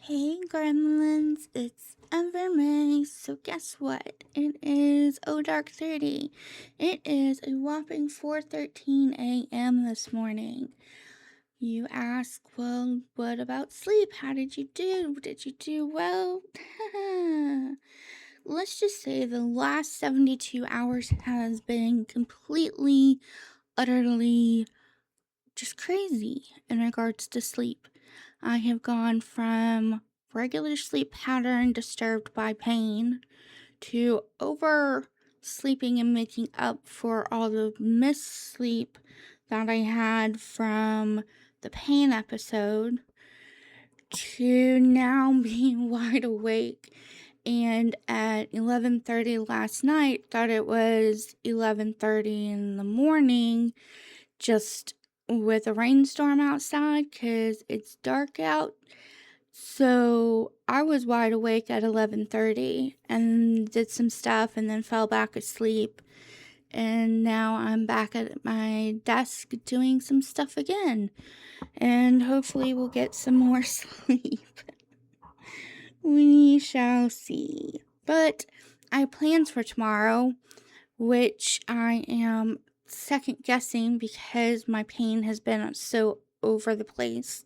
Hey gremlins, it's May. So guess what? It is dark 30. It is a whopping 4:13 a.m. this morning. You ask, well, what about sleep? How did you do? Did you do well? Let's just say the last 72 hours has been completely, utterly just crazy in regards to sleep. I have gone from regular sleep pattern disturbed by pain to oversleeping and making up for all the missed sleep that I had from the pain episode to now being wide awake and at 11:30 last night thought it was 11:30 in the morning, just with a rainstorm outside because it's dark out. So I was wide awake at 11:30 and did some stuff and then fell back asleep. And now I'm back at my desk doing some stuff again. And hopefully we'll get some more sleep. We shall see. But I have plans for tomorrow, which I am second guessing because my pain has been so over the place.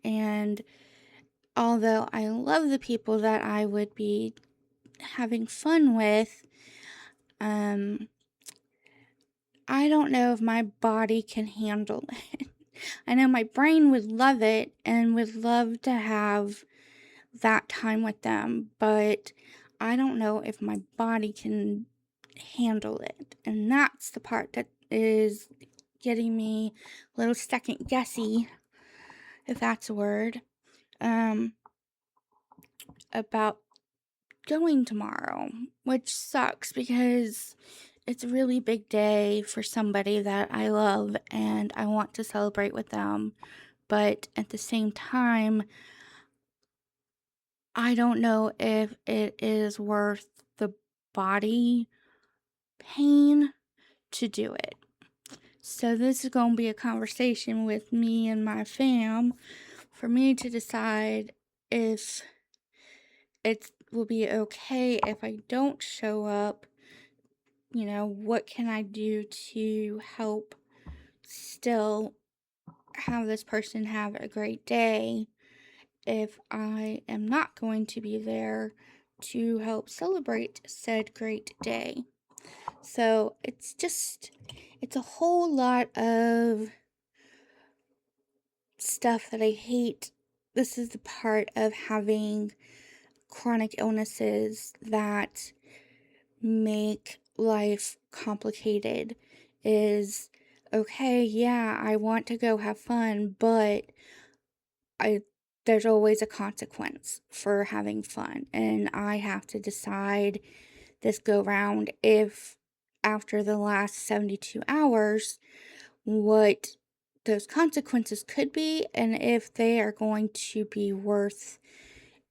And although I love the people that I would be having fun with, I don't know if my body can handle it. I know my brain would love it and would love to have that time with them, but I don't know if my body can handle it. And that's the part that is getting me a little second guessy, if that's a word, about going tomorrow, which sucks because it's a really big day for somebody that I love and I want to celebrate with them. But at the same time, I don't know if it is worth the body pain to do it. So this is going to be a conversation with me and my fam for me to decide if it will be okay if I don't show up. You know, what can I do to help still have this person have a great day if I am not going to be there to help celebrate said great day. So it's a whole lot of stuff that I hate. This is the part of having chronic illnesses that make life complicated is, okay, yeah, I want to go have fun, but there's always a consequence for having fun, and I have to decide this go round if after the last 72 hours what those consequences could be and if they are going to be worth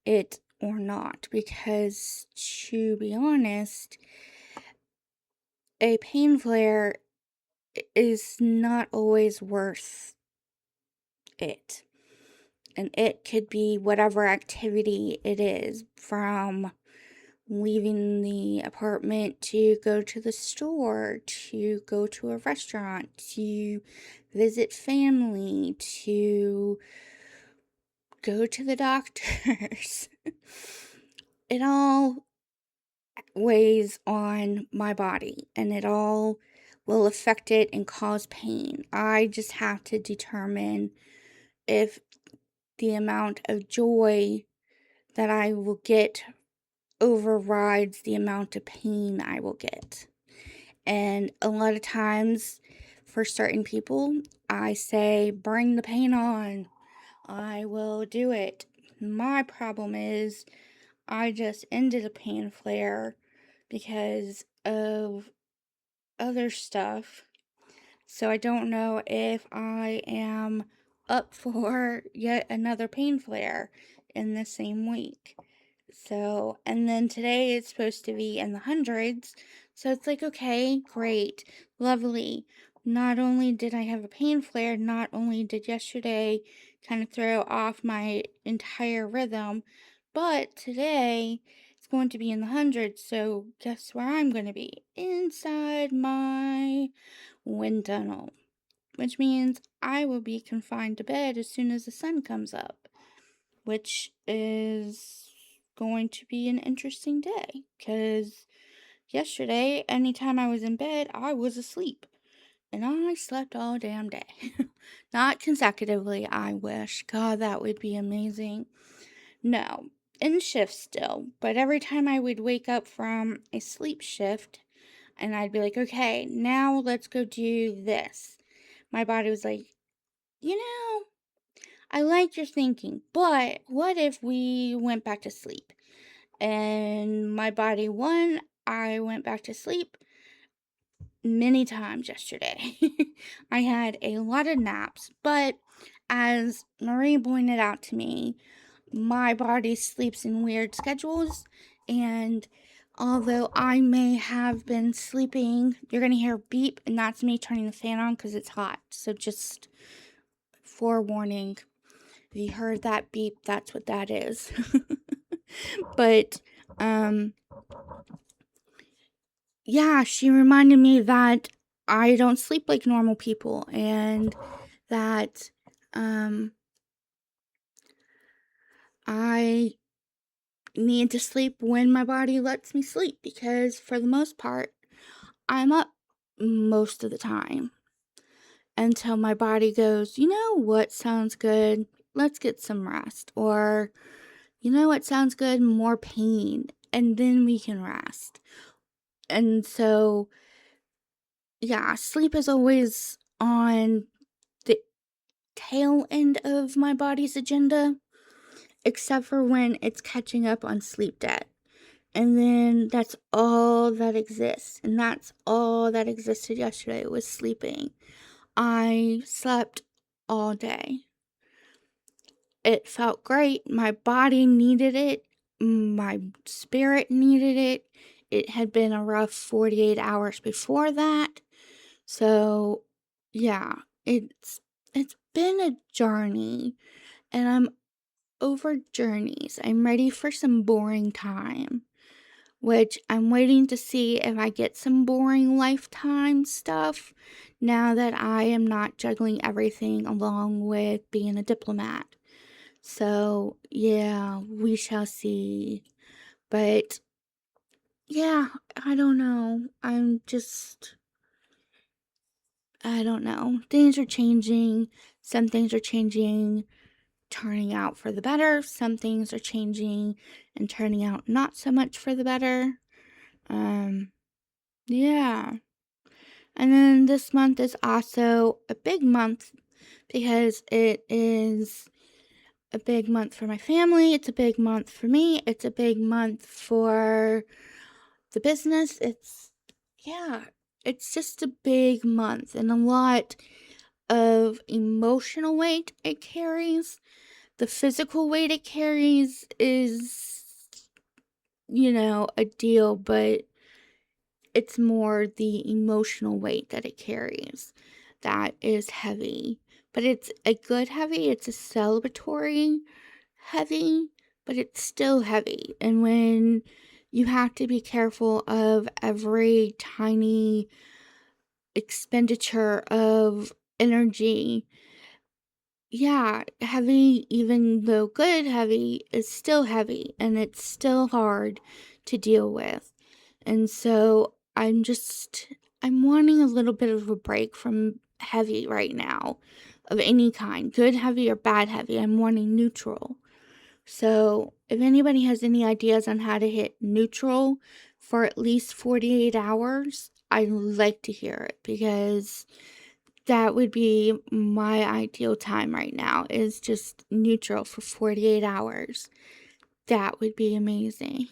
it or not, because to be honest, a pain flare is not always worth it. And it could be whatever activity it is, from leaving the apartment to go to the store, to go to a restaurant, to visit family, to go to the doctors. It all weighs on my body and it all will affect it and cause pain. I just have to determine if the amount of joy that I will get overrides the amount of pain I will get. And a lot of times, for certain people, I say, bring the pain on. I will do it. My problem is, I just ended a pain flare because of other stuff. So I don't know if I am up for yet another pain flare in the same week. So, and then today it's supposed to be in the hundreds. So it's like, okay, great, lovely. Not only did I have a pain flare, not only did yesterday kind of throw off my entire rhythm. But today it's going to be in the hundreds, so guess where I'm going to be? Inside my wind tunnel, which means I will be confined to bed as soon as the sun comes up, which is going to be an interesting day because yesterday, anytime I was in bed, I was asleep. And I slept all damn day. Not consecutively, I wish. God, that would be amazing. No, in shifts still. But every time I would wake up from a sleep shift, and I'd be like, okay, now let's go do this. My body was like, you know, I like your thinking, but what if we went back to sleep? And my body, I went back to sleep many times yesterday. I had a lot of naps, but as Marie pointed out to me, my body sleeps in weird schedules, and although I may have been sleeping, you're gonna hear a beep, and that's me turning the fan on because it's hot. So just forewarning, if you heard that beep, that's what that is. But yeah, she reminded me that I don't sleep like normal people, and that I need to sleep when my body lets me sleep, because for the most part, I'm up most of the time until my body goes, you know what sounds good? Let's get some rest. Or, you know what sounds good? More pain. And then we can rest. And so, yeah, sleep is always on the tail end of my body's agenda, except for when it's catching up on sleep debt. And then that's all that exists. And that's all that existed yesterday was sleeping. I slept all day. It felt great. My body needed it. My spirit needed it. It had been a rough 48 hours before that. So, yeah, it's been a journey, and I'm over journeys. I'm ready for some boring time, which I'm waiting to see if I get some boring lifetime stuff now that I am not juggling everything along with being a diplomat. So, yeah, we shall see. But, yeah, I don't know. I don't know. Things are changing. Some things are changing, turning out for the better. Some things are changing and turning out not so much for the better. Yeah. And then this month is also a big month because it is a big month for my family. It's a big month for me. It's a big month for the business. It's just a big month, and a lot of emotional weight it carries. The physical weight it carries is, a deal, but it's more the emotional weight that it carries that is heavy. But it's a good heavy, it's a celebratory heavy, but it's still heavy. And when you have to be careful of every tiny expenditure of energy, yeah, heavy, even though good heavy, is still heavy, and it's still hard to deal with. And so I'm wanting a little bit of a break from heavy right now, of any kind, good heavy or bad heavy. I'm wanting neutral. So if anybody has any ideas on how to hit neutral for at least 48 hours, I'd like to hear it, because that would be my ideal time right now, is just neutral for 48 hours. That would be amazing.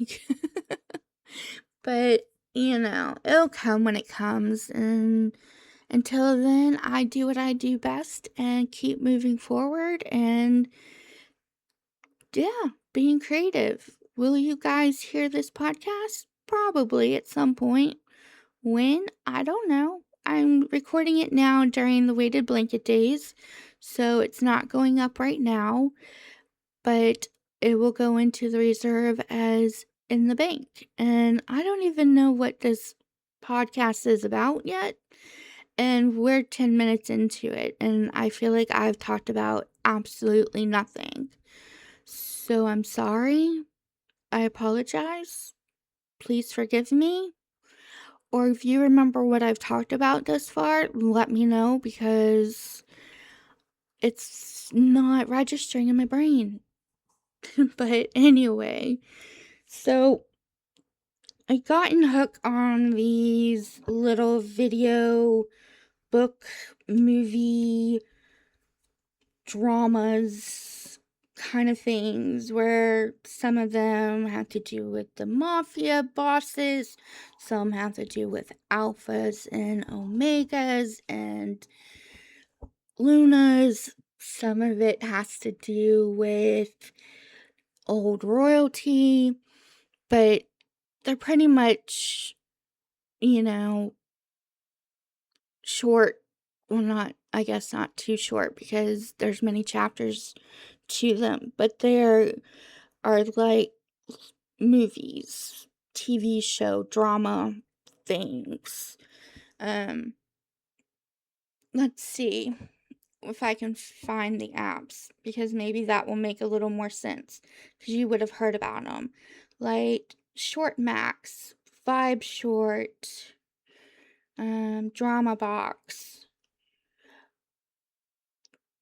But, it'll come when it comes. And until then, I do what I do best and keep moving forward and, yeah, being creative. Will you guys hear this podcast? Probably at some point. When? I don't know. I'm recording it now during the weighted blanket days, so it's not going up right now, but it will go into the reserve as in the bank. And I don't even know what this podcast is about yet. And we're 10 minutes into it, and I feel like I've talked about absolutely nothing. So I'm sorry. I apologize. Please forgive me. Or if you remember what I've talked about thus far, let me know because it's not registering in my brain. But anyway, so I gotten hooked on these little video, book, movie, dramas kind of things where some of them have to do with the mafia bosses, some have to do with alphas and omegas and lunas, some of it has to do with old royalty, but they're pretty much, you know, short. Well, not, I guess not too short because there's many chapters to them, but there are like movies, TV show, drama things. Let's see if I can find the apps because maybe that will make a little more sense because you would have heard about them. Like Short Max, Vibe Short, Drama Box.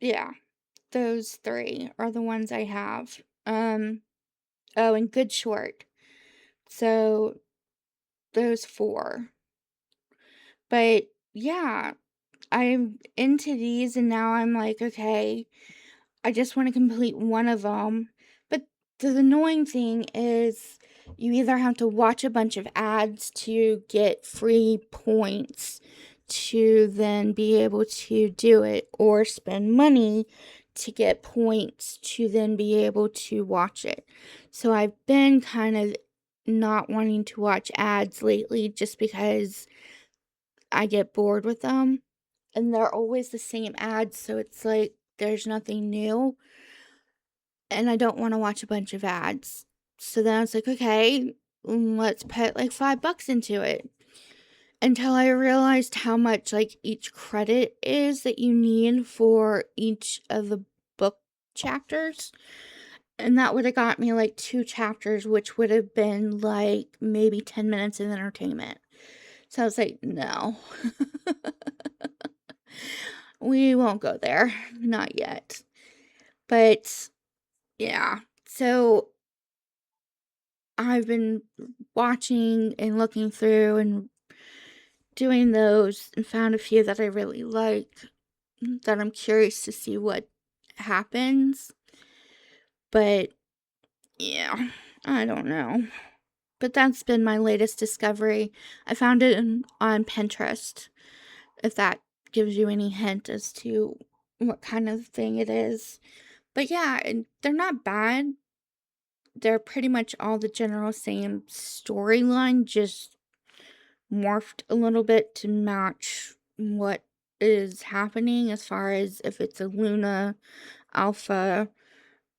Yeah, those three are the ones I have. Oh, and Good Short. So those four. But yeah, I'm into these and now I'm like, okay, I just want to complete one of them. But the annoying thing is you either have to watch a bunch of ads to get free points to then be able to do it, or spend money to get points to then be able to watch it. So I've been kind of not wanting to watch ads lately just because I get bored with them. And they're always the same ads, so it's like there's nothing new. And I don't want to watch a bunch of ads. So then I was like, okay, let's put like $5 into it. Until I realized how much like each credit is that you need for each of the book chapters. And that would have got me like 2 chapters, which would have been like maybe 10 minutes of entertainment. So I was like, no. We won't go there. Not yet. But yeah. So I've been watching and looking through and doing those and found a few that I really like, that I'm curious to see what happens. But yeah, I don't know. But that's been my latest discovery. I found it on Pinterest, if that gives you any hint as to what kind of thing it is. But yeah, they're not bad. They're pretty much all the general same storyline, just morphed a little bit to match what is happening as far as if it's a Luna, Alpha,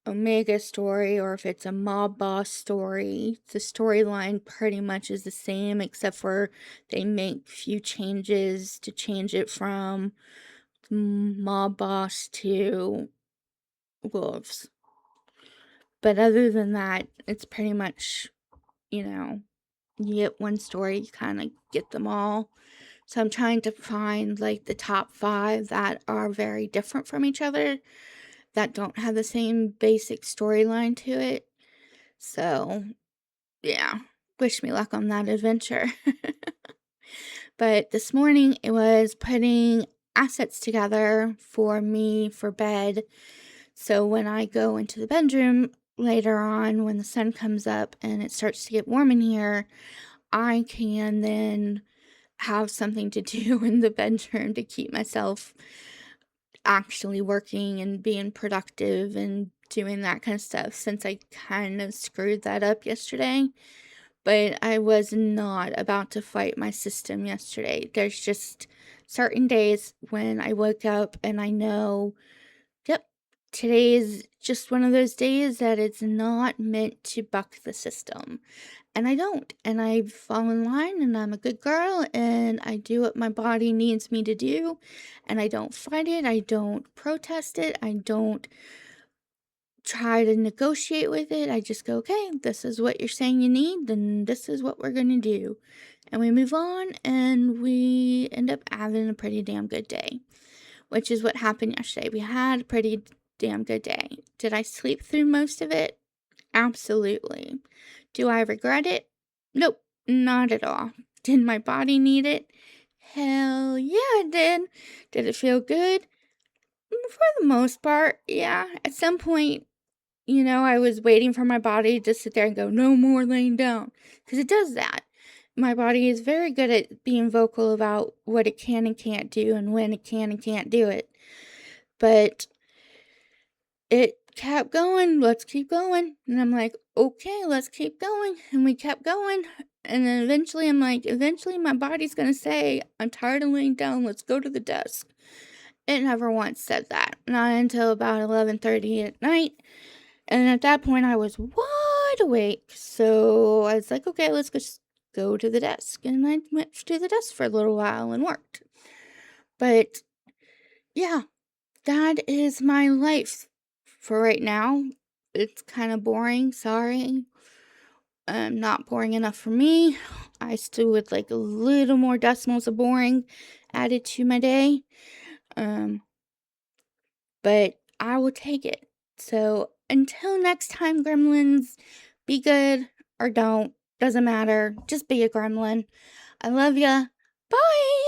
Omega story or if it's a mob boss story. The storyline pretty much is the same except for they make few changes to change it from mob boss to wolves. But other than that, it's pretty much, you get one story, you kind of get them all. So I'm trying to find like the top 5 that are very different from each other, that don't have the same basic storyline to it. So, yeah, wish me luck on that adventure. But this morning it was putting assets together for me for bed. So when I go into the bedroom later on, when the sun comes up and it starts to get warm in here, I can then have something to do in the bedroom to keep myself actually working and being productive and doing that kind of stuff, since I kind of screwed that up yesterday but I was not about to fight my system yesterday. There's just certain days when I wake up and I know, yep, today is just one of those days that it's not meant to buck the system. And I don't. And I fall in line and I'm a good girl and I do what my body needs me to do. And I don't fight it. I don't protest it. I don't try to negotiate with it. I just go, okay, this is what you're saying you need, then this is what we're going to do. And we move on and we end up having a pretty damn good day, which is what happened yesterday. We had a pretty damn good day. Did I sleep through most of it? Absolutely. Do I regret it? Nope, not at all. Did my body need it? Hell yeah, it did. Did it feel good? For the most part, yeah. At some point, I was waiting for my body to sit there and go, no more laying down. Because it does that. My body is very good at being vocal about what it can and can't do and when it can and can't do it. But it kept going, let's keep going. And I'm like, okay, let's keep going. And we kept going. And then eventually my body's going to say, I'm tired of laying down, let's go to the desk. It never once said that. Not until about 11:30 at night. And at that point, I was wide awake. So I was like, okay, let's just go to the desk. And I went to the desk for a little while and worked. But yeah, that is my life for right now. It's kind of boring. Sorry. Not boring enough for me. I still would like a little more decimals of boring added to my day. But I will take it. So until next time, gremlins, be good or don't. Doesn't matter. Just be a gremlin. I love ya. Bye.